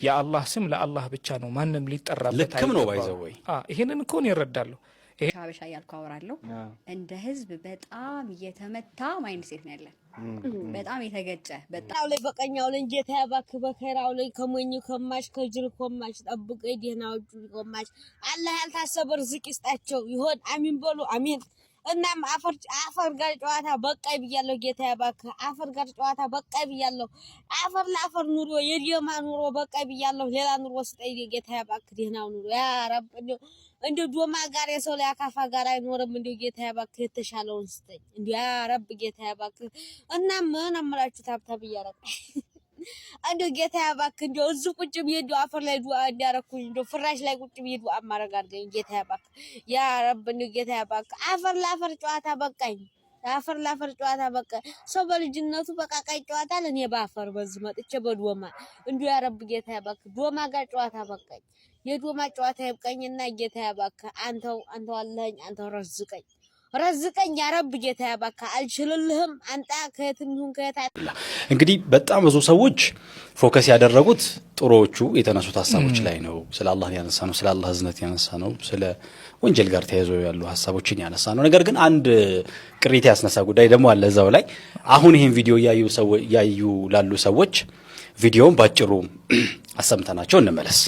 የአላህ ስም ለአላህ ብቻ ነው ማንም ሊጠራበት ልክም ነው ባይዘው ወይ ይሄንን እኮ ነው ይረዳሉ። ሻበሻ ያልኩ አወራለሁ እንደ ህዝብ በጣም እየተመታ ማይንድ ሴት ነው ያለን በጣም የተገጨ በጣም ላይ በቀኛው ላይ ጌታ ያባክ በከራው ላይ ከሞኝ ከማሽ ከጅል ከማሽ ጠብቀኝ ደህናዎቹ ከማሽ አላህ ያልታሰበ ርዝቅ ይስጣቸው ይሆን አሚን በሉ አሚን። እናም አፈር ጋር ጨዋታ በቃይ ብያለሁ ጌታ ያባክ አፈር ጋር ጨዋታ በቃይ ብያለሁ። አፈር ለአፈር ኑሮ የዲማ ኑሮ በቃይ ብያለሁ። ሌላ ኑሮ ስጠይ ጌታ ያባክ ደህናው ኑሮ ያ ረብ እንደ ዶማ ጋር የሰው ላይ አካፋ ጋር አይኖርም። እንደ ጌታ ያባክ የተሻለውን ስጠኝ እንደ ያ ረብ ጌታ ያባክ። እና ምን አመላችሁ ታብታብ እያረቀ እንደ ጌታ ያባክ እንደ እዙ ቁጭ ብዬ አፈር ላይ ዱአ እንዲያረኩኝ እንደ ፍራሽ ላይ ቁጭ ብዬ ዱአ ማረግ አድርገኝ ጌታ ያባክ ያ ረብ እንደ ጌታ ያባክ። አፈር ለአፈር ጨዋታ በቃኝ አፈር ለአፈር ጨዋታ በቃ ሰው በልጅነቱ በቃቃይ ጨዋታ ለኔ ባፈር በዝ መጥቼ በዶማ እንደ ያ ረብ ጌታ ያባክ ዶማ ጋር ጨዋታ በቃኝ የዶማ ጨዋታ ይብቃኝና ጌታ ያባክ አንተው አለኝ አንተው ረዝቀኝ ያ ረብ ጌታ ያባክ አልችልልህም አንተ ከየትም ይሁን ከየት። እንግዲህ በጣም ብዙ ሰዎች ፎከስ ያደረጉት ጥሩዎቹ የተነሱት ሐሳቦች ላይ ነው። ስለ አላህ ያነሳ ነው፣ ስለ አላህ ህዝነት ያነሳ ነው፣ ስለ ወንጀል ጋር ተያይዞ ያሉ ሐሳቦችን ያነሳ ነው። ነገር ግን አንድ ቅሬታ ያስነሳ ጉዳይ ደግሞ አለ እዛው ላይ። አሁን ይሄን ቪዲዮ ያዩ ላሉ ሰዎች ቪዲዮውን ባጭሩ አሰምተናቸው እንመለስ።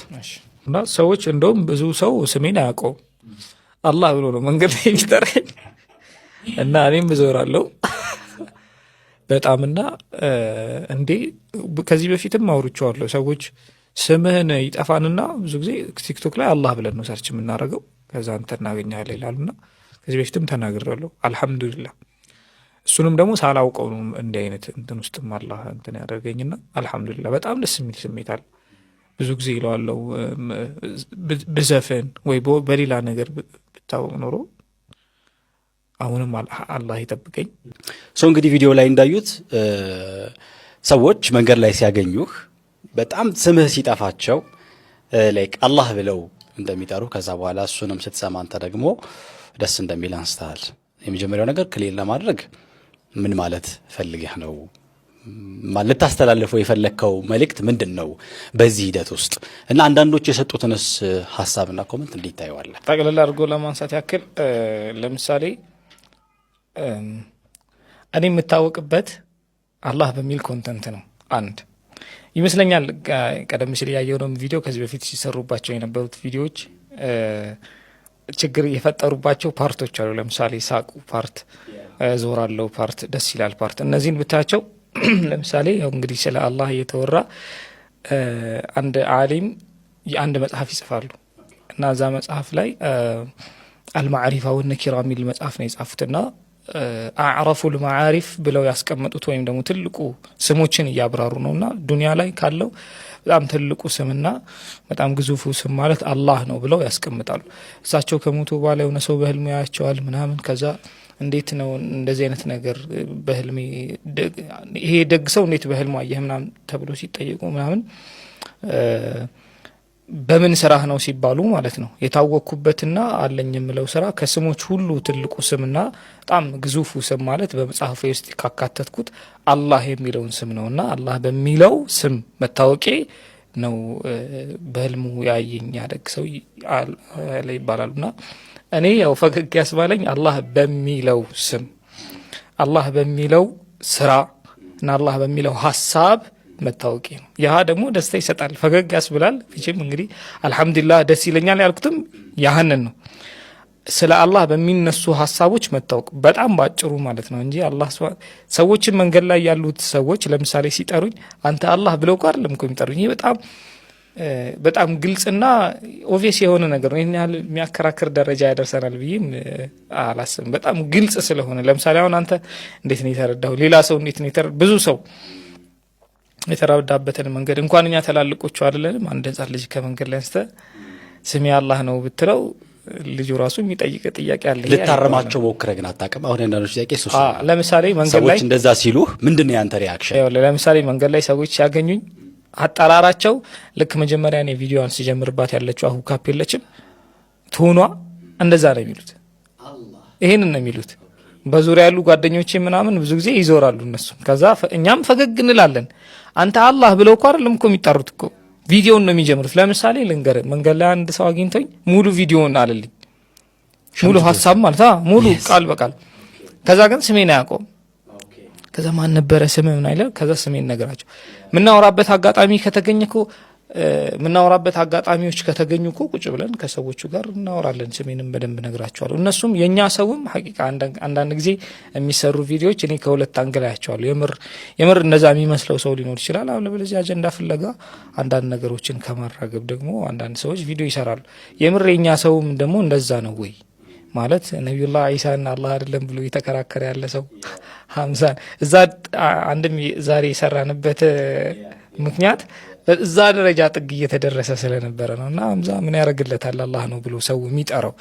እና ሰዎች እንደውም ብዙ ሰው ስሜን አያውቀውም አላህ ብሎ ነው መንገድ ላይ የሚጠራኝ እና እኔም እዞራለሁ በጣምና እንዴ ከዚህ በፊትም አውርቼዋለሁ። ሰዎች ስምህን ይጠፋንና ብዙ ጊዜ ቲክቶክ ላይ አላህ ብለን ነው ሰርች የምናደርገው ከዛ አንተ እናገኛለን ይላሉና ከዚህ በፊትም ተናግሬያለሁ። አልሐምዱሊላህ እሱንም ደግሞ ሳላውቀው ነው እንዲህ አይነት እንትን ውስጥም አላህ እንትን ያደርገኝና አልሐምዱሊላህ በጣም ደስ የሚል ስሜት አለ። ብዙ ጊዜ ይለዋለሁ ብዘፈን ወይ በሌላ ነገር ብታወቅ ኖሮ አሁንም አላህ ይጠብቀኝ። ሰው እንግዲህ ቪዲዮ ላይ እንዳዩት ሰዎች መንገድ ላይ ሲያገኙህ በጣም ስምህ ሲጠፋቸው ላይክ አላህ ብለው እንደሚጠሩ ከዛ በኋላ እሱንም ስትሰማ አንተ ደግሞ ደስ እንደሚል አንስተሃል። የመጀመሪያው ነገር ክሊር ለማድረግ ምን ማለት ፈልገህ ነው ማለት ታስተላልፈው የፈለከው መልእክት ምንድነው በዚህ ሂደት ውስጥ እና አንዳንዶች የሰጡትንስ ሐሳብና ኮሜንት እንዴት ታየዋለህ? ጠቅለል አድርጎ ለማንሳት ያክል ለምሳሌ እኔ የምታወቅበት አላህ በሚል ኮንተንት ነው አንድ ይመስለኛል። ቀደም ሲል ያየነው ቪዲዮ ከዚህ በፊት ሲሰሩባቸው የነበሩት ቪዲዮዎች ችግር የፈጠሩባቸው ፓርቶች አሉ። ለምሳሌ ሳቁ ፓርት፣ ዞራለው ፓርት፣ ደስ ይላል ፓርት እነዚህን ብታቸው ለምሳሌ ያው እንግዲህ ስለ አላህ እየተወራ አንድ ዓሊም የአንድ መጽሐፍ ይጽፋሉ እና እዛ መጽሐፍ ላይ አልማዕሪፋ ወነኪራ የሚል መጽሐፍ ነው የጻፉትና አዕረፉል መዓሪፍ ብለው ያስቀመጡት ወይም ደግሞ ትልቁ ስሞችን እያብራሩ ነውና ዱንያ ላይ ካለው በጣም ትልቁ ስምና በጣም ግዙፉ ስም ማለት አላህ ነው ብለው ያስቀምጣሉ። እሳቸው ከሞቱ በኋላ የሆነ ሰው በህልሙ ያያቸዋል ምናምን ከዛ እንዴት ነው እንደዚህ አይነት ነገር በህልሜ ይሄ ደግ ሰው እንዴት በህልሙ አየህ ምናምን ተብሎ ሲጠየቁ ምናምን በምን ስራህ ነው ሲባሉ ማለት ነው የታወኩበትና አለኝ የምለው ስራ ከስሞች ሁሉ ትልቁ ስምና በጣም ግዙፉ ስም ማለት በመጽሐፉ ውስጥ ካካተትኩት አላህ የሚለውን ስም ነውና አላህ በሚለው ስም መታወቄ ነው በህልሙ ያየኝ ያደግ ሰው ላይ ይባላልና እኔ ያው ፈገግ ያስባለኝ አላህ በሚለው ስም አላህ በሚለው ስራ እና አላህ በሚለው ሐሳብ መታወቂ ነው። ያ ደግሞ ደስታ ይሰጣል፣ ፈገግ ያስብላል። ፍቺም እንግዲህ አልহামዱሊላህ ደስ ይለኛል ያልኩትም ያህንን ነው። ስለ አላህ በሚነሱ ሐሳቦች መታወቅ በጣም ባጭሩ ማለት ነው እንጂ አላህ ሰዎችን መንገድ ላይ ያሉት ሰዎች ለምሳሌ ሲጠሩኝ አንተ አላህ ብለው እኮ አይደለም እኮ የሚጠሩኝ። ይሄ በጣም ግልጽና ኦብቪየስ የሆነ ነገር ነው። ይሄን ያህል የሚያከራክር ደረጃ ያደርሰናል ብዬም አላስብም። በጣም ግልጽ ስለሆነ ለምሳሌ አሁን አንተ እንዴት ነው የተረዳው? ሌላ ሰው እንዴት ነው የተረዳው? ብዙ ሰው የተረዳበትን መንገድ እንኳን እኛ ተላልቆቹ አይደለም አንድ ህፃን ልጅ ከመንገድ ላይ አንስተ ስሚ አላህ ነው ብትለው ልጁ ራሱ የሚጠይቅ ጥያቄ አለ። ልታረማቸው ሞክረህ ግን አታውቅም። አሁን አንዳንዶች ጥያቄ እሱ ለምሳሌ መንገድ ላይ ሰዎች እንደዛ ሲሉህ ምንድነው ያንተ ሪአክሽን? ለምሳሌ መንገድ ላይ ሰዎች ሲያገኙኝ አጣራራቸው ልክ መጀመሪያ ነው ቪዲዮዋን ሲጀምርባት ያለችው አሁ ካፕ የለችም ቶኗ እንደዛ ነው የሚሉት። ይሄንን ነው የሚሉት። በዙሪያ ያሉ ጓደኞቼ ምናምን ብዙ ጊዜ ይዞራሉ እነሱ። ከዛ እኛም ፈገግ እንላለን። አንተ አላህ ብለው እኮ አይደለም እኮ የሚጣሩት እኮ ቪዲዮውን ነው የሚጀምሩት። ለምሳሌ ልንገር፣ መንገድ ላይ አንድ ሰው አግኝቶኝ ሙሉ ቪዲዮውን አለልኝ፣ ሙሉ ሀሳብ ማለት ሙሉ ቃል በቃል። ከዛ ግን ስሜን አያውቀውም። ከዛ ማን ነበረ ስምህ ምን አይለ። ከዛ ስሜን ነገራቸው። ምናወራበት አጋጣሚ ከተገኘኮ ምናወራበት አጋጣሚዎች ከተገኙ እኮ ቁጭ ብለን ከሰዎቹ ጋር እናወራለን። ስሜንም በደንብ ነግራቸዋለሁ። እነሱም የኛ ሰውም ሐቂቃ አንዳንድ ጊዜ የሚሰሩ ቪዲዮዎች እኔ ከሁለት አንግል አያቸዋለሁ። የምር እንደዛ የሚመስለው ሰው ሊኖር ይችላል። አሁን ለበለዚህ አጀንዳ ፍለጋ አንዳንድ ነገሮችን ከማራገብ ደግሞ አንዳንድ ሰዎች ቪዲዮ ይሰራሉ። የምር የኛ ሰውም ደግሞ እንደዛ ነው ወይ ማለት ነብዩላህ ኢሳና አላህ አይደለም ብሎ የተከራከረ ያለ ሰው ሐምዛን እዛ አንድም ዛሬ የሰራንበት ምክንያት እዛ ደረጃ ጥግ እየተደረሰ ስለነበረ ነውና ሐምዛ ምን ያደርግለታል አላህ ነው ብሎ ሰው የሚጠራው።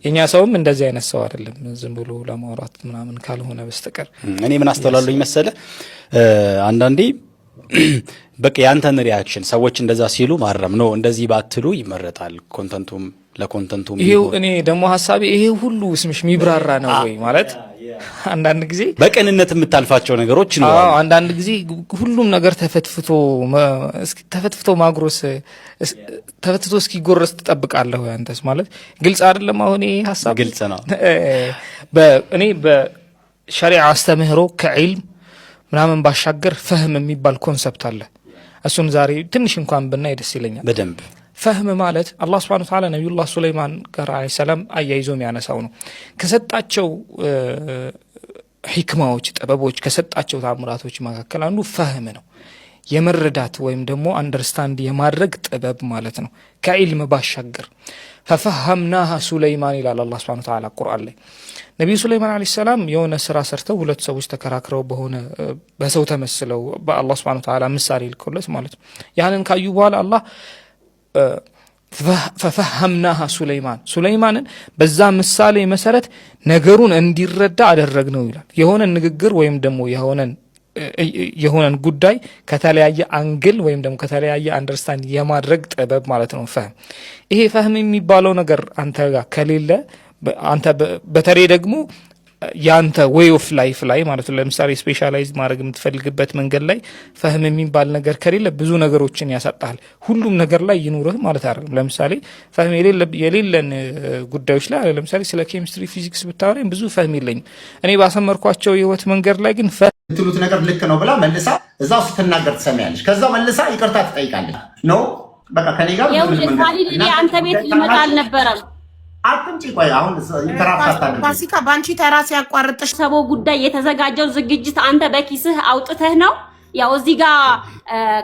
የኛ ሰውም እንደዚህ አይነት ሰው አይደለም ዝም ብሎ ለማውራት ምናምን ካልሆነ በስተቀር። እኔ ምን አስተውላለሁኝ መሰለ አንዳንዴ በቃ ያንተን ሪአክሽን ሰዎች እንደዛ ሲሉ ማረም ነው እንደዚህ ባትሉ ይመረጣል። ኮንተንቱም ለኮንተንቱም ይሄው እኔ ደግሞ ሐሳቤ ይሄ ሁሉ ስምሽ ሚብራራ ነው ወይ ማለት አንዳንድ ጊዜ በቀንነት የምታልፋቸው ነገሮች ነው። አንዳንድ ጊዜ ሁሉም ነገር ተፈትፍቶ ማግሮስ ተፈትቶ እስኪጎረስ ትጠብቃለህ አንተስ ማለት ግልጽ አይደለም። አሁን ይሄ ሐሳብ ግልጽ ነው። እኔ በሸሪዓ አስተምህሮ ከዒልም ምናምን ባሻገር ፈህም የሚባል ኮንሰፕት አለ። እሱን ዛሬ ትንሽ እንኳን ብናይ ደስ ይለኛል በደንብ። ፈህም ማለት አላህ Subhanahu Wa Ta'ala ነብዩላህ ሱለይማን ጋር አለይሂ ሰላም አያይዞ የሚያነሳው ነው። ከሰጣቸው ሂክማዎች ጥበቦች ከሰጣቸው ታምራቶች መካከል አንዱ ፈህም ነው። የመረዳት ወይም ደግሞ አንደርስታንድ የማድረግ ጥበብ ማለት ነው ከዒልም ባሻገር። ፈፈህምናሃ ሱለይማን ይላል አላህ Subhanahu Wa Ta'ala ቁርአን ላይ። ነብዩ ሱለይማን አለይሂ ሰላም የሆነ ስራ ሰርተው ሁለት ሰዎች ተከራክረው በሰው ተመስለው በአላህ Subhanahu Wa Ta'ala ምሳሌ ልኮለት ማለት ነው። ያንን ካዩ በኋላ አላህ ፈፈህምናሃ ሱለይማንን በዛ ምሳሌ መሰረት ነገሩን እንዲረዳ አደረግነው ይላል። የሆነ ንግግር ወይም ደግሞ የሆነን ጉዳይ ከተለያየ አንግል ወይም ደግሞ ከተለያየ አንደርስታንድ የማድረግ ጥበብ ማለት ነው ፈህም። ይሄ ፈህም የሚባለው ነገር አንተ ጋር ከሌለ አንተ በተለይ ደግሞ ያንተ ዌይ ኦፍ ላይፍ ላይ ማለት ነው ለምሳሌ ስፔሻላይዝ ማድረግ የምትፈልግበት መንገድ ላይ ፈህም የሚባል ነገር ከሌለ ብዙ ነገሮችን ያሳጣል። ሁሉም ነገር ላይ ይኑርህ ማለት አይደለም። ለምሳሌ ፈህም የሌለን ጉዳዮች ላይ ለምሳሌ ስለ ኬሚስትሪ ፊዚክስ ብታወራኝ ብዙ ፈህም የለኝም። እኔ ባሰመርኳቸው የህይወት መንገድ ላይ ግን ትሉት ነገር ልክ ነው ብላ መልሳ እዛው ስትናገር ትሰሚያለሽ። ከዛ መልሳ ይቅርታ ትጠይቃለች። ነው በቃ ከኔ ጋር አንተ ቤት ይመጣ አልነበረም። አጥንጪ ቆይ አሁን ይተራፋታል። ፋሲካ ባንቺ ተራስ ያቋርጥሽ ሰቦ ጉዳይ የተዘጋጀው ዝግጅት አንተ በኪስህ አውጥተህ ነው። ያው እዚህ ጋር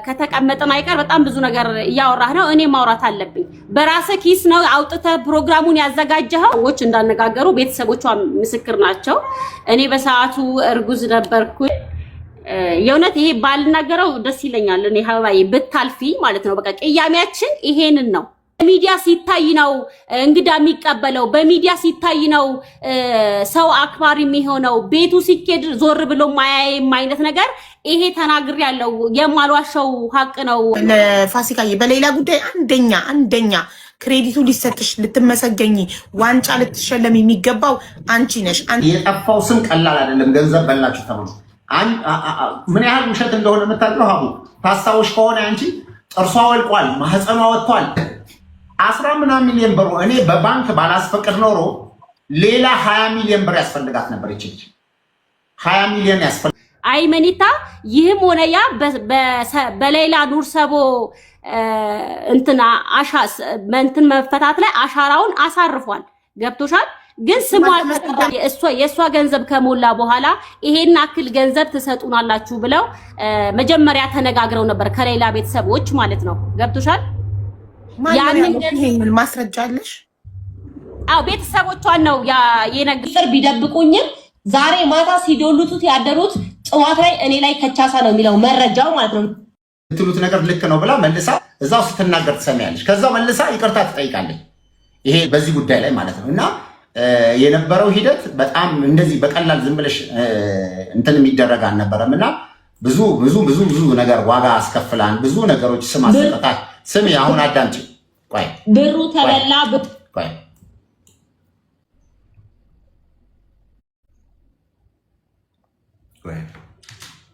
ከተቀመጠን አይቀር በጣም ብዙ ነገር እያወራህ ነው። እኔ ማውራት አለብኝ። በራስህ ኪስ ነው አውጥተህ ፕሮግራሙን ያዘጋጀኸው። ሰዎች እንዳነጋገሩ ቤተሰቦቿ ምስክር ናቸው። እኔ በሰዓቱ እርጉዝ ነበርኩ። የእውነት ይሄ ባልናገረው ደስ ይለኛል። እኔ ሀባዬ ብታልፊ ማለት ነው። በቃ ቅያሜያችን ይሄንን ነው። በሚዲያ ሲታይ ነው እንግዳ የሚቀበለው። በሚዲያ ሲታይ ነው ሰው አክባሪ የሚሆነው። ቤቱ ሲኬድ ዞር ብሎ ማያየም አይነት ነገር ይሄ ተናግር ያለው የማልዋሻው ሀቅ ነው። ለፋሲካዬ በሌላ ጉዳይ አንደኛ ክሬዲቱ ሊሰጥሽ ልትመሰገኝ ዋንጫ ልትሸለም የሚገባው አንቺ ነሽ። የጠፋው ስም ቀላል አይደለም። ገንዘብ በላችሁ ተብሎ ምን ያህል ውሸት እንደሆነ የምታውቀው ሀቡ ታስታውሽ ከሆነ አንቺ ጥርሷ ወልቋል፣ ማህፀኗ ወጥቷል። 10 ምናምን ሚሊዮን ብር እኔ በባንክ ባላስፈቅድ ኖሮ ሌላ 20 ሚሊዮን ብር ያስፈልጋት ነበር። ይችላል 20 ሚሊዮን ያስፈልጋት። አይ መኒታ ይህም ሆነ ያ በሌላ ኑር ሰቦ እንትና አሻስ መንትን መፈታት ላይ አሻራውን አሳርፏል። ገብቶሻል? ግን የእሷ ገንዘብ ከሞላ በኋላ ይሄን አክል ገንዘብ ትሰጡናላችሁ ብለው መጀመሪያ ተነጋግረው ነበር ከሌላ ቤተሰቦች ማለት ነው። ገብቶሻል? ያንን ማስረጃ አለሽ? አዎ ቤተሰቦቿን ነው የነገር ቢደብቁኝም ዛሬ ማታ ሲዶሉቱት ያደሩት ጽዋት ላይ እኔ ላይ ከቻሳ ነው የሚለው መረጃው ማለት ነው። ትሉት ነገር ልክ ነው ብላ መልሳ እዛው ስትናገር ትሰሚያለሽ። ከዛው መልሳ ይቅርታ ትጠይቃለች። ይሄ በዚህ ጉዳይ ላይ ማለት ነው። እና የነበረው ሂደት በጣም እንደዚህ በቀላል ዝም ብለሽ እንትን የሚደረግ አልነበረም። እና ብዙ ነገር ዋጋ አስከፍላን ብዙ ነገሮች ስም አሰጣጣ ስም አሁን አዳምጪ። ቆይ ብሩ ተበላ ቆይ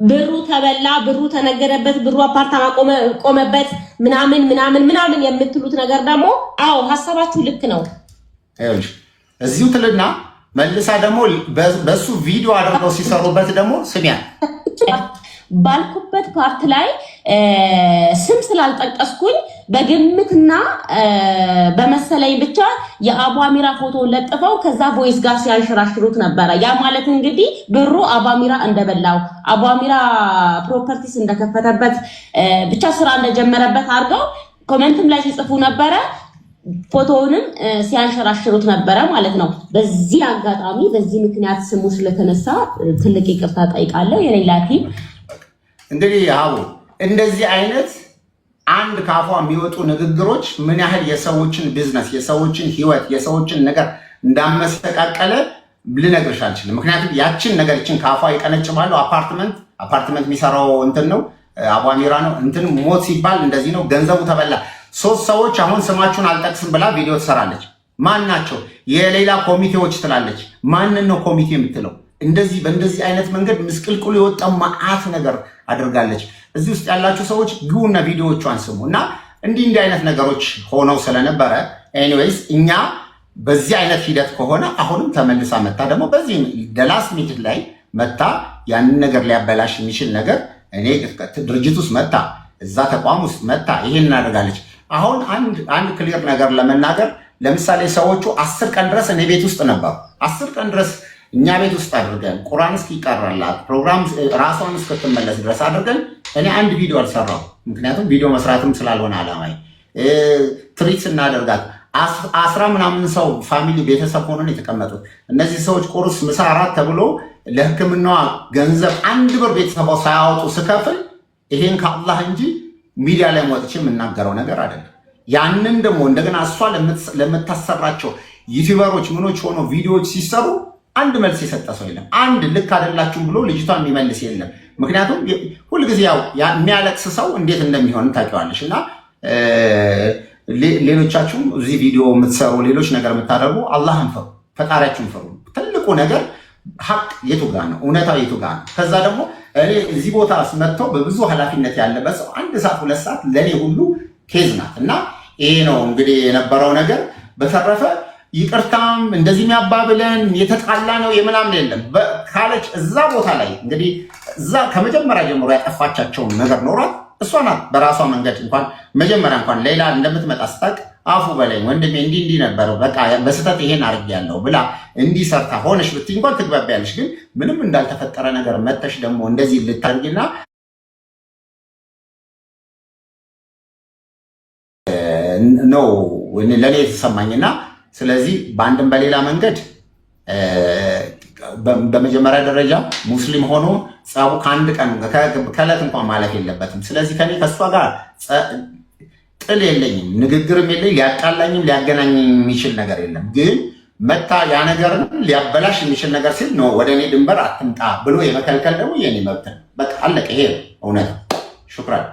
ብሩ ተበላ፣ ብሩ ተነገደበት፣ ብሩ አፓርታማ ቆመበት ምናምን የምትሉት ነገር ደግሞ አዎ ሀሳባችሁ ልክ ነው። አይውልሽ እዚሁ ትልና መልሳ ደግሞ በሱ ቪዲዮ አድርገው ሲሰሩበት ደግሞ ስሚያ ባልኩበት ፓርት ላይ ስም ስላልጠቀስኩኝ በግምትና በመሰለኝ ብቻ የአቡ አሚራ ፎቶ ለጥፈው ከዛ ቮይስ ጋር ሲያንሽራሽሩት ነበረ። ያ ማለት እንግዲህ ብሩ አቡ አሚራ እንደበላው አቡ አሚራ ፕሮፐርቲስ እንደከፈተበት ብቻ ስራ እንደጀመረበት አድርገው ኮሜንትም ላይ ሲጽፉ ነበረ። ፎቶውንም ሲያንሸራሽሩት ነበረ ማለት ነው። በዚህ አጋጣሚ በዚህ ምክንያት ስሙ ስለተነሳ ትልቅ ይቅርታ ጠይቃለሁ። የሌላ ቲም እንግዲህ አቡ እንደዚህ አይነት አንድ ካፏ የሚወጡ ንግግሮች ምን ያህል የሰዎችን ቢዝነስ፣ የሰዎችን ህይወት፣ የሰዎችን ነገር እንዳመሰቃቀለ ልነግርሽ አልችልም። ምክንያቱም ያችን ነገር ይችን ካፏ ይቀነጭባሉ። አፓርትመንት የሚሰራው እንትን ነው አቡ አሚራ ነው። እንትን ሞት ሲባል እንደዚህ ነው፣ ገንዘቡ ተበላ። 3 ሰዎች አሁን ስማችሁን አልጠቅስም ብላ ቪዲዮ ትሰራለች። ማን ናቸው? የሌላ ኮሚቴዎች ትላለች። ማንን ነው ኮሚቴ የምትለው? እንደዚህ በእንደዚህ አይነት መንገድ ምስቅልቅሉ የወጣ መዓት ነገር አድርጋለች። እዚህ ውስጥ ያላችሁ ሰዎች ግቡና ቪዲዮዎቿን ስሙ እና እንዲህ አይነት ነገሮች ሆነው ስለነበረ ኤኒዌይስ እኛ በዚህ አይነት ሂደት ከሆነ አሁንም ተመልሳ መታ ደግሞ በዚህ ደላስ ሚቲንግ ላይ መታ ያንን ነገር ሊያበላሽ የሚችል ነገር እኔ ድርጅት ውስጥ መታ እዛ ተቋም ውስጥ መታ ይሄን እናደርጋለች። አሁን አንድ ክሊር ነገር ለመናገር ለምሳሌ ሰዎቹ 10 ቀን ድረስ እኔ ቤት ውስጥ ነበሩ። 10 ቀን ድረስ እኛ ቤት ውስጥ አድርገን ቁርአን እስኪቀራላት ፕሮግራም ራሷን እስክትመለስ ድረስ አድርገን እኔ አንድ ቪዲዮ አልሰራው። ምክንያቱም ቪዲዮ መስራትም ስላልሆነ አላማይ ትሪት ስናደርጋት 10 ምናምን ሰው ፋሚሊ ቤተሰብ ሆነን የተቀመጡት እነዚህ ሰዎች ቁርስ፣ ምሳ፣ እራት ተብሎ ለሕክምናዋ ገንዘብ 1 ብር ቤተሰቧ ሳያወጡ ስከፍል ይሄን ከአላህ እንጂ ሚዲያ ላይ ወጥቼ የምናገረው ነገር አይደለም። ያንን ደግሞ እንደገና እሷ ለምታሰራቸው ዩቲዩበሮች ምኖች ሆኖ ቪዲዮዎች ሲሰሩ አንድ መልስ የሰጠ ሰው የለም። አንድ ልክ አይደላችሁም ብሎ ልጅቷን የሚመልስ የለም። ምክንያቱም ሁልጊዜ ያው የሚያለቅስ ሰው እንዴት እንደሚሆን ታውቂዋለሽ። እና ሌሎቻችሁም እዚህ ቪዲዮ የምትሰሩ ሌሎች ነገር የምታደርጉ አላህን ፍሩ፣ ፈጣሪያችሁን ፍሩ። ትልቁ ነገር ሀቅ የቱ ጋር ነው? እውነታው የቱ ጋር ነው? ከዛ ደግሞ እኔ እዚህ ቦታ መጥተው በብዙ ኃላፊነት ያለበት ሰው 1 ሰዓት 2 ሰዓት ለእኔ ሁሉ ኬዝ ናት። እና ይሄ ነው እንግዲህ የነበረው ነገር። በተረፈ ይቅርታም እንደዚህ የሚያባብለን የተጣላ ነው የምናምን የለም ካለች እዛ ቦታ ላይ እንግዲህ እዛ ከመጀመሪያ ጀምሮ ያጠፋቻቸውን ነገር ኖሯል። እሷ ናት በራሷ መንገድ እንኳን መጀመሪያ እንኳን ሌላ እንደምትመጣ ስታውቅ አፉ በላይ ወንድሜ እንዲህ ነበረው በቃ በስተት ይሄን አድርጌያለሁ ብላ እንዲህ ሰርታ ሆነሽ ብትይ እንኳን ትግባቢያለሽ። ግን ምንም እንዳልተፈጠረ ነገር መተሽ ደግሞ እንደዚህ ልታርጊና ነው ለእኔ የተሰማኝና ስለዚህ በአንድም በሌላ መንገድ በመጀመሪያ ደረጃ ሙስሊም ሆኖ ጸቡ ከአንድ ቀን ከዕለት እንኳን ማለፍ የለበትም። ስለዚህ ከኔ ከእሷ ጋር ጥል የለኝም፣ ንግግርም የለኝ፣ ሊያጣላኝም ሊያገናኝም የሚችል ነገር የለም። ግን መታ ያ ነገርን ሊያበላሽ የሚችል ነገር ሲል ነው ወደ እኔ ድንበር አትምጣ ብሎ የመከልከል ደግሞ የኔ መብት ነው። በቃ አለቀ። ይሄ እውነት። ሹክራን።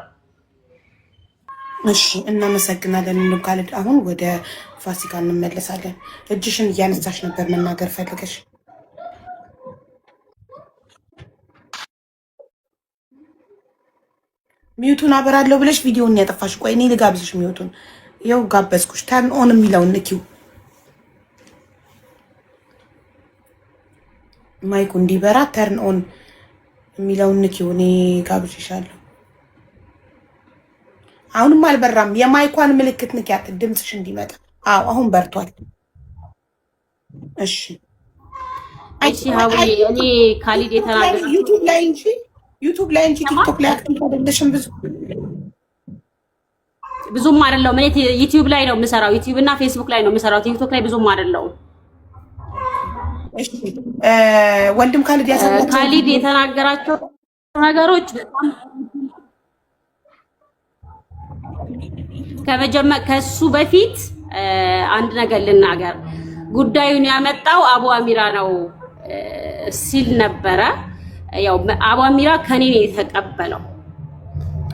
እሺ እናመሰግናለን። እንካልድ አሁን ወደ ፋሲካ እንመለሳለን። እጅሽን እያነሳሽ ነበር መናገር ፈልገሽ። ሚዩቱን አበራለሁ ብለሽ ቪዲዮውን ያጠፋሽ። ቆይ እኔ ልጋብዝሽ ሚዩቱን። ይኸው ጋበዝኩሽ። ተርን ኦን የሚለውን ንኪው። ማይኩ እንዲበራ ተርን ኦን የሚለውን ንኪው። እኔ ጋብዝሻለሁ። አሁንም አልበራም። የማይኳን ምልክት ንኪያት ድምፅሽ እንዲመጣ። አዎ አሁን በርቷል። እሺ እሺ ሀዊ እኔ ካሊድ የተናገረ ዩቱብ ላይ እንጂ ቲክቶክ ላይ አክቲቭ አይደለሽም። ብዙም አይደለሁም። እኔ ዩቲዩብ ላይ ነው የምሰራው። ዩቲዩብ እና ፌስቡክ ላይ ነው የምሰራው። ቲክቶክ ላይ ብዙም አይደለሁም። እሺ ወንድም ካሊድ የተናገራቸው ነገሮች ከሱ በፊት አንድ ነገር ልናገር። ጉዳዩን ያመጣው አቡ አሚራ ነው ሲል ነበረ። ያው አቡ አሚራ ከኔ ነው የተቀበለው።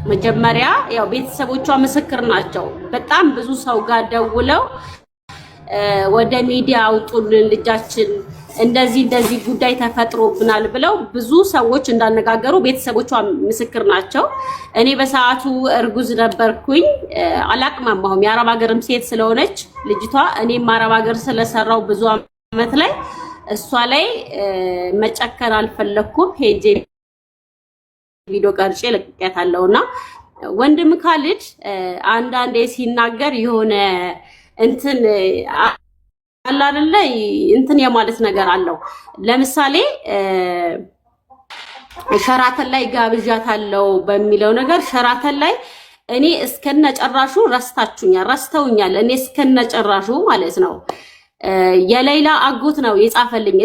መጀመሪያ ያው ቤተሰቦቿ ምስክር ናቸው። በጣም ብዙ ሰው ጋር ደውለው ወደ ሚዲያ አውጡልን ልጃችን እንደዚህ ጉዳይ ተፈጥሮብናል ብለው ብዙ ሰዎች እንዳነጋገሩ ቤተሰቦቿ ምስክር ናቸው። እኔ በሰዓቱ እርጉዝ ነበርኩኝ፣ አላቅማማሁም። የአረብ ሀገርም ሴት ስለሆነች ልጅቷ እኔም አረብ ሀገር ስለሰራው ብዙ አመት ላይ እሷ ላይ መጨከር አልፈለኩም። ሄጄ ቪዲዮ ቀርጬ ለቅቄያታለሁና ወንድም ካሊድ አንዳንዴ ሲናገር የሆነ እንትን አላለ እንትን የማለት ነገር አለው። ለምሳሌ ሸራተን ላይ ጋብዣታለሁ በሚለው ነገር ሸራተን ላይ እኔ እስከነጨራሹ ረስተውኛል። እኔ እስከነጨራሹ ማለት ነው። የሌላ አጎት ነው የጻፈልኝ።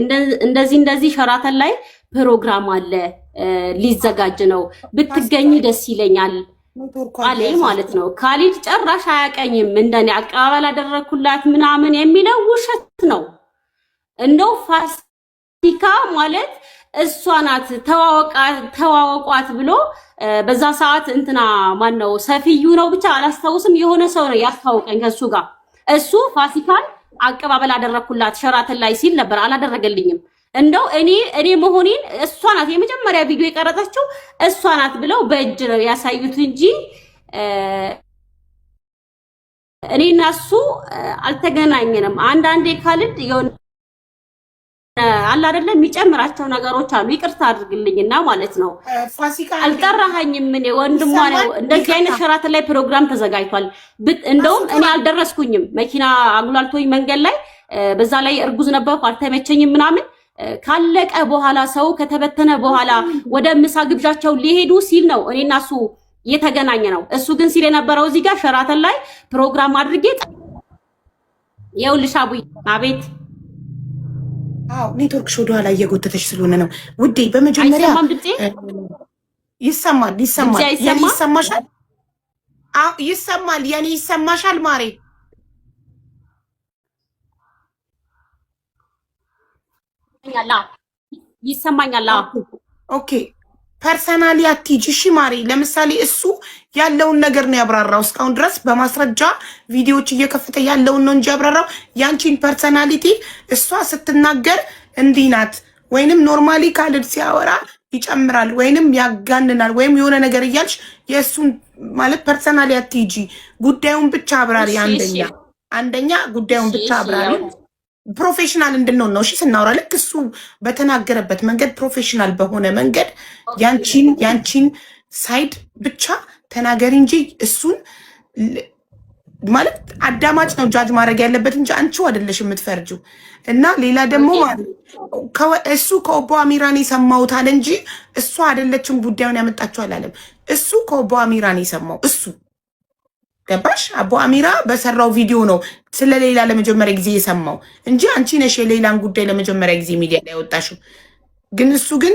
እንደዚህ ሸራተን ላይ ፕሮግራም አለ ሊዘጋጅ ነው ብትገኝ ደስ ይለኛል አለኝ ማለት ነው። ካሊድ ጨራሽ አያቀኝም። እንደኔ አቀባበል አደረኩላት ምናምን የሚለው ውሸት ነው። እንደው ፋሲካ ማለት እሷ ናት ተዋወቋት ብሎ በዛ ሰዓት እንትና ማን ነው ሰፊዩ ነው ብቻ አላስታውስም፣ የሆነ ሰው ነው ያስታውቀኝ ከሱ ጋር። እሱ ፋሲካን አቀባበል አደረኩላት ሸራተን ላይ ሲል ነበር። አላደረገልኝም። እንደው እኔ መሆኔን እሷ ናት የመጀመሪያ ቪዲዮ የቀረጸችው እሷ ናት ብለው በእጅ ነው ያሳዩት እንጂ እኔና እሱ አልተገናኘንም። አንዳንዴ ካሊድ የሆነ አላ አይደለም የሚጨምራቸው ነገሮች አሉ። ይቅርታ አድርግልኝና ማለት ነው። አልጠራኸኝም። ምን ወንድሟ ነው እንደዚህ አይነት ሸራተን ላይ ፕሮግራም ተዘጋጅቷል። እንደውም እኔ አልደረስኩኝም። መኪና አጉላልቶኝ መንገድ ላይ በዛ ላይ እርጉዝ ነበርኩ አልተመቸኝም ምናምን ካለቀ በኋላ ሰው ከተበተነ በኋላ ወደ ምሳ ግብዣቸው ሊሄዱ ሲል ነው እኔና እሱ የተገናኘ ነው። እሱ ግን ሲል የነበረው እዚህ ጋር ሸራተን ላይ ፕሮግራም አድርጌ ይኸውልሽ አቡዬ። አቤት። አዎ ኔትወርክሽ ወደ ኋላ እየጎተተሽ ስለሆነ ነው ውዴ። በመጀመሪያ ይሰማል። የኔ ይሰማሻል? አዎ ይሰማል። የኔ ይሰማሻል ማሬ? ይሰማኛል። ኦኬ ፐርሰናሊ አትሂጂ እሺ ማሪ። ለምሳሌ እሱ ያለውን ነገር ነው ያብራራው። እስካሁን ድረስ በማስረጃ ቪዲዮዎች እየከፈተ ያለውን ነው እንጂ ያብራራው ያንቺን ፐርሰናሊቲ እሷ ስትናገር እንዲህ ናት ወይንም ኖርማሊ ካሊድ ሲያወራ ይጨምራል ወይንም ያጋንናል ወይም የሆነ ነገር እያልሽ የእሱን ማለት ፐርሰናሊ አትሂጂ። ጉዳዩን ብቻ አብራሪ። አንደኛ ጉዳዩን ብቻ አብራሪ። ፕሮፌሽናል እንድንሆን ነው እሺ ስናወራ። ልክ እሱ በተናገረበት መንገድ ፕሮፌሽናል በሆነ መንገድ ያንቺን ሳይድ ብቻ ተናገሪ እንጂ እሱን ማለት አዳማጭ ነው ጃጅ ማድረግ ያለበት እንጂ አንቺው አይደለሽ የምትፈርጂው። እና ሌላ ደግሞ ማለት እሱ ከኦቦ አሚራን የሰማሁት አለ እንጂ እሱ አይደለችም ጉዳዩን ያመጣችው አላለም። እሱ ከኦቦ አሚራን የሰማው እሱ ገባሽ? አቦ አሚራ በሰራው ቪዲዮ ነው ስለሌላ ለመጀመሪያ ጊዜ የሰማው እንጂ አንቺ ነሽ የሌላን ጉዳይ ለመጀመሪያ ጊዜ ሚዲያ ላይ ያወጣሽው። ግን እሱ ግን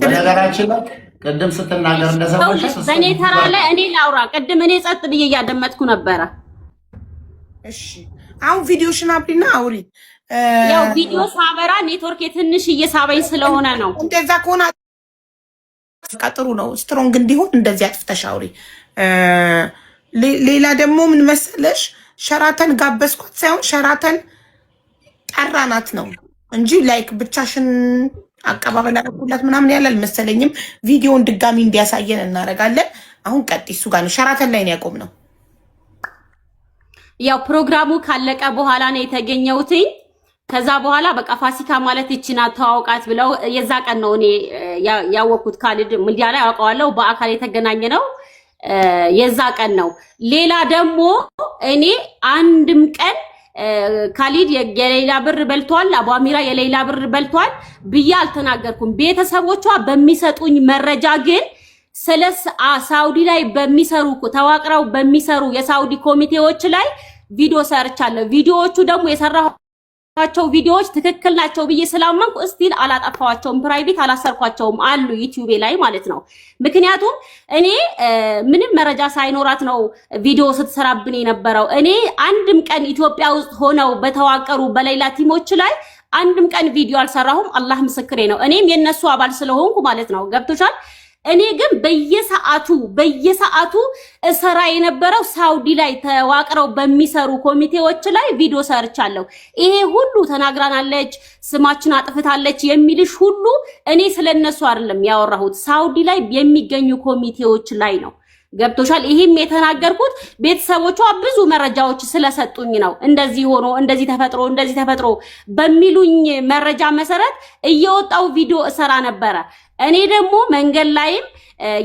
በነገራችን ላይ ቅድም ስትናገር እንደሰማሽ በእኔ ተራ ላይ እኔ ላውራ። ቅድም እኔ ጸጥ ብዬ እያደመጥኩ ነበረ። እሺ አሁን ቪዲዮሽን አብሪና አውሪ። ያው ቪዲዮ ሳበራ ኔትወርክ የትንሽ እየሳበኝ ስለሆነ ነው። እንደዛ ከሆነ ጥሩ ነው። ስትሮንግ እንዲሆን እንደዚህ አጥፍተሽ አውሪ። ሌላ ደግሞ ምን መሰለሽ ሸራተን ጋበዝኳት ሳይሆን ሸራተን ጠራናት ነው እንጂ ላይክ ብቻሽን አቀባበል አደረኩላት ምናምን ያለ አልመሰለኝም። ቪዲዮውን ድጋሚ እንዲያሳየን እናደርጋለን። አሁን ቀጥይ። እሱ ጋር ነው ሸራተን ላይ ነው ያቆምነው። ያው ፕሮግራሙ ካለቀ በኋላ ነው የተገኘሁት። ከዛ በኋላ በቃ ፋሲካ ማለት ይችና ተዋውቃት ብለው የዛ ቀን ነው እኔ ያወቅኩት። ካሊድ ሚዲያ ላይ አውቀዋለሁ፣ በአካል የተገናኘ ነው የዛ ቀን ነው። ሌላ ደግሞ እኔ አንድም ቀን ካሊድ የሌላ ብር በልቷል፣ አቡ አሚራ የሌላ ብር በልቷል ብዬ አልተናገርኩም። ቤተሰቦቿ በሚሰጡኝ መረጃ ግን ስለ ሳውዲ ላይ በሚሰሩ ተዋቅረው በሚሰሩ የሳውዲ ኮሚቴዎች ላይ ቪዲዮ ሰርቻለሁ። ቪዲዮዎቹ ደግሞ የሰራኋቸው ቪዲዮዎች ትክክል ናቸው ብዬ ስላመንኩ እስቲል አላጠፋዋቸውም፣ ፕራይቬት አላሰርኳቸውም አሉ ዩቲዩብ ላይ ማለት ነው። ምክንያቱም እኔ ምንም መረጃ ሳይኖራት ነው ቪዲዮ ስትሰራብን የነበረው። እኔ አንድም ቀን ኢትዮጵያ ውስጥ ሆነው በተዋቀሩ በሌላ ቲሞች ላይ አንድም ቀን ቪዲዮ አልሰራሁም። አላህ ምስክሬ ነው። እኔም የነሱ አባል ስለሆንኩ ማለት ነው። ገብቶሻል? እኔ ግን በየሰዓቱ እሰራ የነበረው ሳውዲ ላይ ተዋቅረው በሚሰሩ ኮሚቴዎች ላይ ቪዲዮ ሰርቻለሁ። ይሄ ሁሉ ተናግራናለች፣ ስማችን አጥፍታለች የሚልሽ ሁሉ እኔ ስለነሱ አይደለም ያወራሁት፣ ሳውዲ ላይ የሚገኙ ኮሚቴዎች ላይ ነው። ገብቶሻል? ይሄም የተናገርኩት ቤተሰቦቿ ብዙ መረጃዎች ስለሰጡኝ ነው። እንደዚህ ሆኖ እንደዚህ ተፈጥሮ በሚሉኝ መረጃ መሰረት እየወጣው ቪዲዮ እሰራ ነበረ። እኔ ደግሞ መንገድ ላይም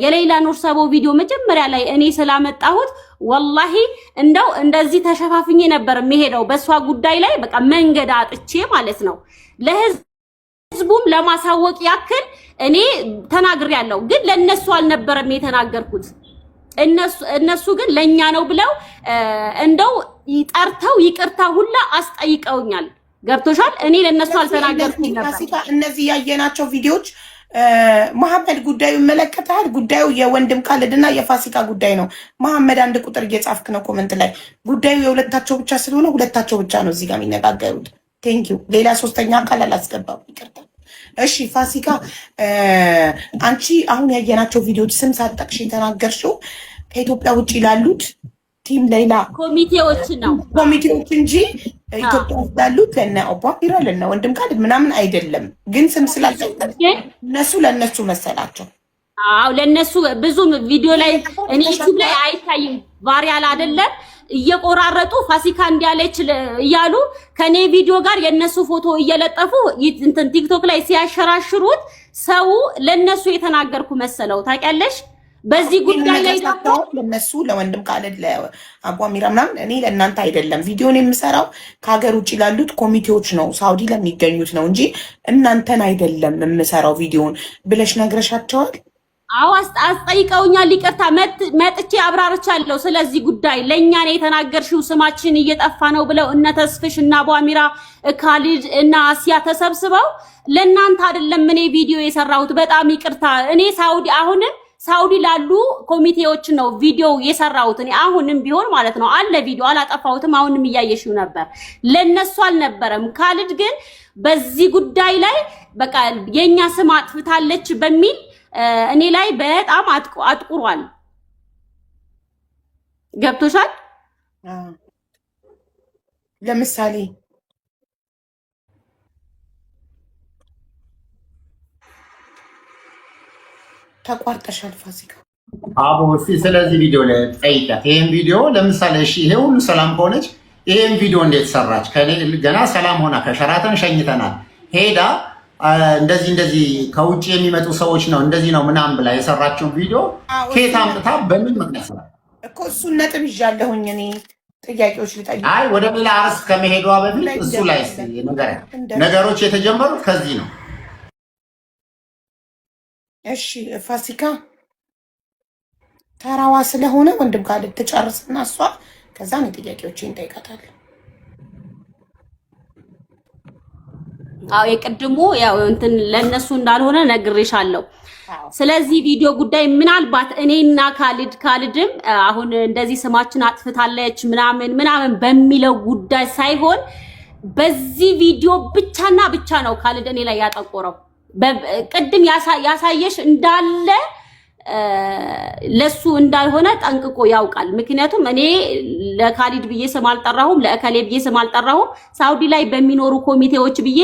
የሌላ ኑር ሰቦ ቪዲዮ መጀመሪያ ላይ እኔ ስላመጣሁት ወላሂ እንደው እንደዚህ ተሸፋፍኜ ነበር የሚሄደው በሷ ጉዳይ ላይ በቃ መንገድ አጥቼ ማለት ነው። ለህዝቡም ለማሳወቅ ያክል እኔ ተናግሬያለሁ፣ ግን ለነሱ አልነበረም የተናገርኩት። እነሱ ግን ለኛ ነው ብለው እንደው ይጠርተው ይቅርታ ሁላ አስጠይቀውኛል። ገብቶሻል? እኔ ለነሱ አልተናገርኩም ነበር። እነዚህ ያየናቸው ቪዲዮዎች መሐመድ ጉዳዩ ይመለከታል። ጉዳዩ የወንድም ካልድና የፋሲካ ጉዳይ ነው። መሐመድ አንድ ቁጥር እየጻፍክ ነው ኮመንት ላይ። ጉዳዩ የሁለታቸው ብቻ ስለሆነ ሁለታቸው ብቻ ነው እዚህ ጋር የሚነጋገሩት። ቴንኪው። ሌላ ሶስተኛ አካል አላስገባም። ይቅርታ። እሺ ፋሲካ፣ አንቺ አሁን ያየናቸው ቪዲዮዎች ስም ሳትጠቅሽ የተናገርሽው ከኢትዮጵያ ውጭ ላሉት ቲም ሌላ ኮሚቴዎች ነው ኮሚቴዎች እንጂ ኢትዮጵያ ውስጥ ላሉት ለነ ኦባፒራ ለነ ወንድም ካልድ ምናምን አይደለም። ግን ስም ስላልጠቀስ እነሱ ለነሱ መሰላቸው። አዎ ለነሱ ብዙ ቪዲዮ ላይ እኔ ዩቲዩብ ላይ አይታይም። ቫሪያል አይደለም እየቆራረጡ ፋሲካ እንዲያለች እያሉ ከኔ ቪዲዮ ጋር የነሱ ፎቶ እየለጠፉ እንትን ቲክቶክ ላይ ሲያሸራሽሩት ሰው ለነሱ የተናገርኩ መሰለው። ታውቂያለሽ? በዚህ ጉዳይ ላይ ለነሱ ለወንድም ካልድ ለአቧሚራ ምናምን እኔ ለእናንተ አይደለም ቪዲዮን የምሰራው ከሀገር ውጭ ላሉት ኮሚቴዎች ነው፣ ሳውዲ ለሚገኙት ነው እንጂ እናንተን አይደለም የምሰራው ቪዲዮን ብለሽ ነግረሻቸዋል? አዎ አስጠይቀውኛል። ይቅርታ መጥቼ አብራርቻለሁ። ስለዚህ ጉዳይ ለኛ ነው የተናገርሽው፣ ስማችን እየጠፋ ነው ብለው እነ ተስፍሽ እና አቧሚራ ካልድ እና አሲያ ተሰብስበው ለእናንተ አይደለም እኔ ቪዲዮ የሰራሁት። በጣም ይቅርታ። እኔ አሁንም ሳውዲ ላሉ ኮሚቴዎች ነው ቪዲዮ የሰራሁት። እኔ አሁንም ቢሆን ማለት ነው አለ ቪዲዮ አላጠፋሁትም። አሁንም እያየሽው ነበር። ለነሱ አልነበረም። ካልድ ግን በዚህ ጉዳይ ላይ በቃ የኛ ስም አጥፍታለች በሚል እኔ ላይ በጣም አጥቁሯል። ገብቶሻል? ለምሳሌ ተቋርጠሻል ፋሲካ። አቦ እስቲ ስለዚህ ቪዲዮ ላይ ጠይቂያት። ይሄን ቪዲዮ ለምሳሌ እሺ፣ ይሄ ሁሉ ሰላም ከሆነች ይሄን ቪዲዮ እንዴት ሰራች? ገና ሰላም ሆና ከሸራተን ሸኝተናል ሄዳ እንደዚህ ከውጭ የሚመጡ ሰዎች ነው እንደዚህ ነው ምናምን ብላ የሰራችውን ቪዲዮ ከየት አምጥታ በምን ምክንያት ሰራ እኮ? እሱን ነጥብ ይዣለሁኝ እኔ ጥያቄዎች ልጠይቅ። አይ ወደ ሌላ አርስ ከመሄዷ በፊት እሱ ላይ ነገሮች የተጀመሩት ከዚህ ነው። እሺ ፋሲካ ተራዋ ስለሆነ ወንድም ካልድ ትጨርስና እሷ ከዛ ነው ጥያቄዎችን እንጠይቃታለን። አዎ የቅድሙ ያው እንትን ለነሱ እንዳልሆነ ነግሬሻለሁ። ስለዚህ ቪዲዮ ጉዳይ ምናልባት እኔና ካልድም አሁን እንደዚህ ስማችን አጥፍታለች ምናምን በሚለው ጉዳይ ሳይሆን በዚህ ቪዲዮ ብቻና ብቻ ነው ካልድ እኔ ላይ ያጠቆረው። ቅድም ያሳየሽ እንዳለ ለሱ እንዳልሆነ ጠንቅቆ ያውቃል። ምክንያቱም እኔ ለካሊድ ብዬ ስም አልጠራሁም፣ ለእከሌ ብዬ ስም አልጠራሁም። ሳውዲ ላይ በሚኖሩ ኮሚቴዎች ብዬ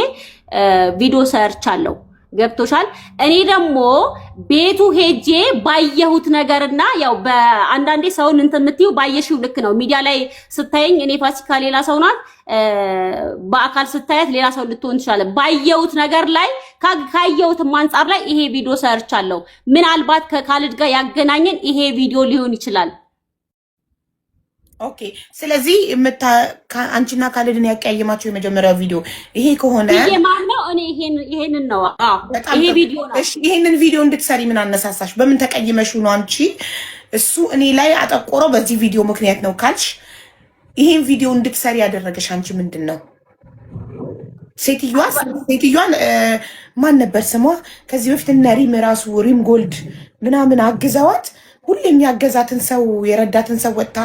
ቪዲዮ ሰርቻለሁ። ገብቶሻል? እኔ ደግሞ ቤቱ ሄጄ ባየሁት ነገርና ያው በአንዳንዴ ሰውን እንትን የምትይው ባየሽው ልክ ነው። ሚዲያ ላይ ስታየኝ እኔ ፋሲካ ሌላ ሰው ናት፣ በአካል ስታያት ሌላ ሰው ልትሆን ትችላለች። ባየሁት ነገር ላይ ካየሁትም አንጻር ላይ ይሄ ቪዲዮ ሰርቻለሁ። ምናልባት ከካሊድ ጋር ያገናኘን ይሄ ቪዲዮ ሊሆን ይችላል። ኦኬ። ስለዚህ አንቺና ካልድን ያቀያየማቸው የመጀመሪያው ቪዲዮ ይሄ ከሆነ ይሄ ማን ነው? እኔ ይሄንን ነው። ይሄ ቪዲዮ ነው። እሺ፣ ይሄንን ቪዲዮ እንድትሰሪ ምን አነሳሳሽ? በምን ተቀይመሽ ነው አንቺ? እሱ እኔ ላይ አጠቆረው በዚህ ቪዲዮ ምክንያት ነው ካልሽ፣ ይሄን ቪዲዮ እንድትሰሪ ያደረገሽ አንቺ ምንድን ነው? ሴትዮዋን ማን ነበር ስሟ? ከዚህ በፊት እነ ሪም ራሱ ሪም ጎልድ ምናምን አግዘዋት ሁሌ የሚያገዛትን ሰው የረዳትን ሰው ወጥታ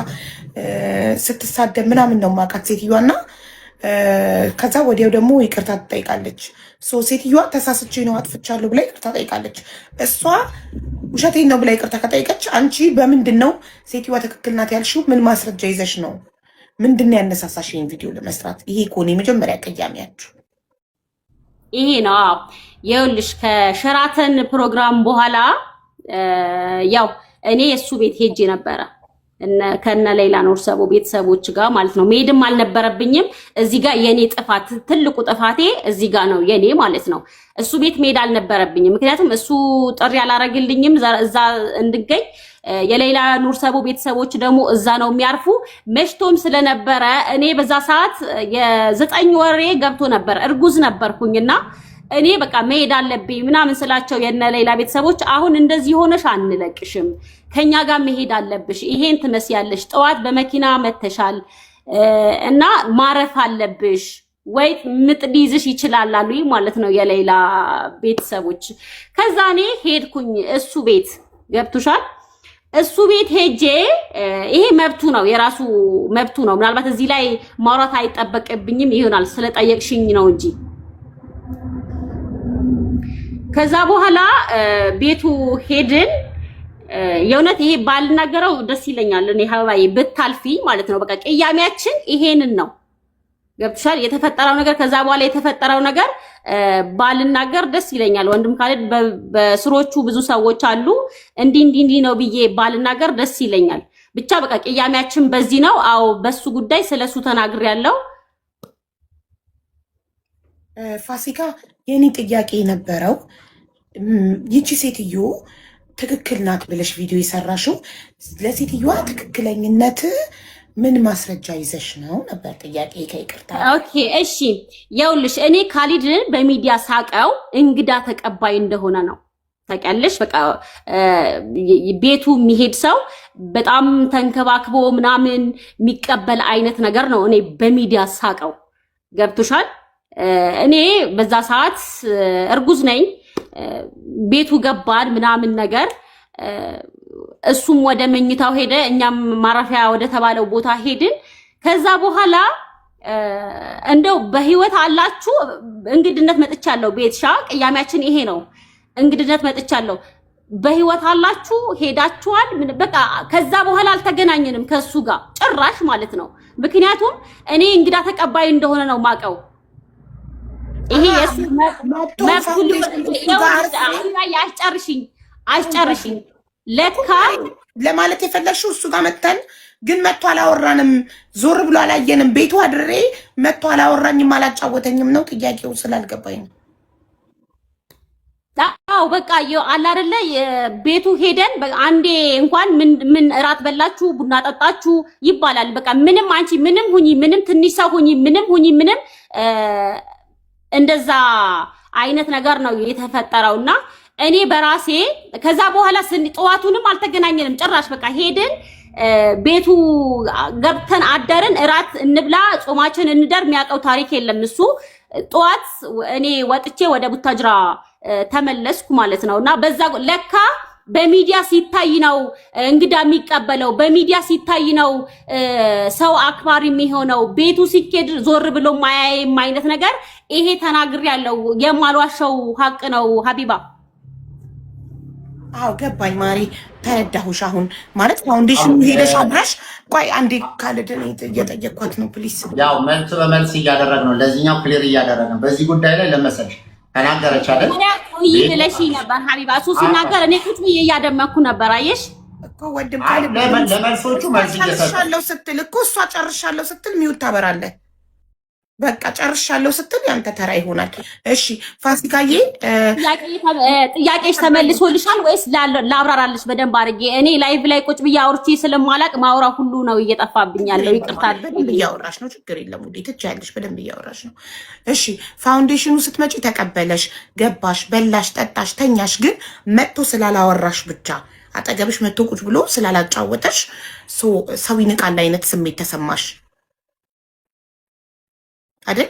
ስትሳደብ ምናምን ነው ማቃት ሴትዮዋና ከዛ ወዲያው ደግሞ ይቅርታ ትጠይቃለች። ሴትዮዋ ተሳስቼ ነው አጥፍቻለሁ ብላ ይቅርታ ጠይቃለች። እሷ ውሸቴን ነው ብላ ይቅርታ ከጠይቀች አንቺ በምንድን ነው ሴትዮዋ ትክክል ናት ያልሽው? ምን ማስረጃ ይዘሽ ነው? ምንድን ነው ያነሳሳሽ ይህን ቪዲዮ ለመስራት? ይሄ ከሆነ የመጀመሪያ ቀያሚያችሁ ይሄ ነው። ይኸውልሽ ከሸራተን ፕሮግራም በኋላ ያው እኔ እሱ ቤት ሄጄ ነበረ ከነ ሌላ ኑርሰቦ ቤተሰቦች ጋር ማለት ነው። መሄድም አልነበረብኝም። እዚህ ጋር የኔ ጥፋት ትልቁ ጥፋቴ እዚህ ጋር ነው የኔ ማለት ነው። እሱ ቤት መሄድ አልነበረብኝም። ምክንያቱም እሱ ጥሪ አላረግልኝም እዛ እንድገኝ። የሌላ ኑርሰቦ ቤተሰቦች ደግሞ እዛ ነው የሚያርፉ። መሽቶም ስለነበረ እኔ በዛ ሰዓት የ9 ወሬ ገብቶ ነበር፣ እርጉዝ ነበርኩኝና እኔ በቃ መሄድ አለብኝ ምናምን ስላቸው የነ ሌላ ቤተሰቦች አሁን እንደዚህ ሆነሽ አንለቅሽም፣ ከኛ ጋር መሄድ አለብሽ፣ ይሄን ትመስያለሽ፣ ጠዋት በመኪና መተሻል እና ማረፍ አለብሽ ወይ ምጥ ሊይዝሽ ይችላል አሉኝ ማለት ነው የሌላ ቤተሰቦች። ከዛ እኔ ሄድኩኝ እሱ ቤት ገብቶሻል። እሱ ቤት ሄጄ ይሄ መብቱ ነው፣ የራሱ መብቱ ነው። ምናልባት እዚህ ላይ ማውራት አይጠበቅብኝም ይሆናል ስለጠየቅሽኝ ነው እንጂ ከዛ በኋላ ቤቱ ሄድን። የእውነት ይሄ ባልናገረው ደስ ይለኛል። እኔ ሀባዬ ብታልፊ ማለት ነው። በቃ ቅያሜያችን ይሄንን ነው። ገብቶሻል? የተፈጠረው ነገር ከዛ በኋላ የተፈጠረው ነገር ባልናገር ደስ ይለኛል። ወንድም ካለ በስሮቹ ብዙ ሰዎች አሉ። እንዲህ ነው ብዬ ባልናገር ደስ ይለኛል። ብቻ በቃ ቅያሜያችን በዚህ ነው። አዎ በሱ ጉዳይ ስለሱ ተናግሬያለሁ። ፋሲካ የኔ ጥያቄ የነበረው ይቺ ሴትዮ ትክክል ናት ብለሽ ቪዲዮ የሰራሽው ለሴትዮዋ ትክክለኝነት ምን ማስረጃ ይዘሽ ነው ነበር ጥያቄ። ከይቅርታ ኦኬ እሺ፣ ይኸውልሽ እኔ ካሊድን በሚዲያ ሳቀው እንግዳ ተቀባይ እንደሆነ ነው ታውቂያለሽ። በቃ ቤቱ የሚሄድ ሰው በጣም ተንከባክቦ ምናምን የሚቀበል አይነት ነገር ነው እኔ በሚዲያ ሳቀው። ገብቶሻል? እኔ በዛ ሰዓት እርጉዝ ነኝ። ቤቱ ገባን ምናምን ነገር እሱም ወደ መኝታው ሄደ፣ እኛም ማረፊያ ወደ ተባለው ቦታ ሄድን። ከዛ በኋላ እንደው በህይወት አላችሁ እንግድነት መጥቻለሁ፣ ቤትሻ ቅያሜያችን ይሄ ነው። እንግድነት መጥቻለሁ፣ በህይወት አላችሁ ሄዳችኋል። በቃ ከዛ በኋላ አልተገናኘንም ከሱ ጋር ጭራሽ ማለት ነው። ምክንያቱም እኔ እንግዳ ተቀባይ እንደሆነ ነው ማቀው። ይሄ የሱ አስጨርሽኝ ለካ ለማለት የፈለግሽው እሱ ጋር መተን ግን መጥቶ አላወራንም፣ ዞር ብሎ አላየንም። ቤቱ አድሬ መጥቶ አላወራኝም፣ አላጫወተኝም ነው ጥያቄው ስላልገባኝ ነው። አዎ በቃ አለ አይደለ ቤቱ ሄደን አንዴ እንኳን ምን እራት በላችሁ ቡና ጠጣችሁ ይባላል። በቃ ምንም አንቺ ምንም ሁኚ ምንም ትንሽ ሰው ሁኚ ምንም ሁኚ ምንም እንደዛ አይነት ነገር ነው የተፈጠረውና እኔ በራሴ ከዛ በኋላ ጠዋቱንም አልተገናኘንም ጭራሽ። በቃ ሄድን ቤቱ ገብተን አደርን፣ እራት እንብላ ጾማችን እንደር የሚያውቀው ታሪክ የለም እሱ። ጠዋት እኔ ወጥቼ ወደ ቡታጅራ ተመለስኩ ማለት ነውና በዛ ለካ በሚዲያ ሲታይ ነው እንግዳ የሚቀበለው፣ በሚዲያ ሲታይ ነው ሰው አክባሪ የሚሆነው። ቤቱ ሲኬድ ዞር ብሎ ማያየም አይነት ነገር ይሄ ተናግሬያለሁ። የማልዋሸው ሀቅ ነው ሀቢባ። አዎ ገባኝ ማሪ፣ ተረዳሁሽ። አሁን ማለት ፋውንዴሽን ሄደሽ አብረሽ ቆይ አንዴ ካለደን እየጠየኳት ነው ፕሊስ። ያው መልስ በመልስ እያደረግን ነው፣ ለዚህኛው ክሊር እያደረግን በዚህ ጉዳይ ላይ ለመሰልሽ ተናገረች አይደል? ቆይ ብለሽኝ ነበር ሀቢባ። እሱ ሲናገር እኔ ቁጭ ብዬ እያደመኩ ነበር። አየሽ እኮ ወንድም ካለ ለመልሶቹ መልስ ጨርሻለሁ ስትል እኮ እሷ ጨርሻለሁ ስትል ሚውት ታበራለህ። በቃ ጨርሻለሁ ስትል ያንተ ተራ ይሆናል። እሺ ፋሲካዬ ጥያቄሽ ተመልሶልሻል ወይስ ላብራራልሽ በደንብ አድርጌ? እኔ ላይቭ ላይ ቁጭ ብዬ አውርቼ ስለማላቅ ማውራ ሁሉ ነው እየጠፋብኝ ያለው። ይቅርታ። በደንብ እያወራሽ ነው፣ ችግር የለም ውዴ፣ ትችያለሽ። በደንብ እያወራሽ ነው። እሺ ፋውንዴሽኑ ስትመጪ ተቀበለሽ፣ ገባሽ፣ በላሽ፣ ጠጣሽ፣ ተኛሽ። ግን መጥቶ ስላላወራሽ ብቻ አጠገብሽ መጥቶ ቁጭ ብሎ ስላላጫወተሽ ሰው ይንቃል አይነት ስሜት ተሰማሽ አይደል?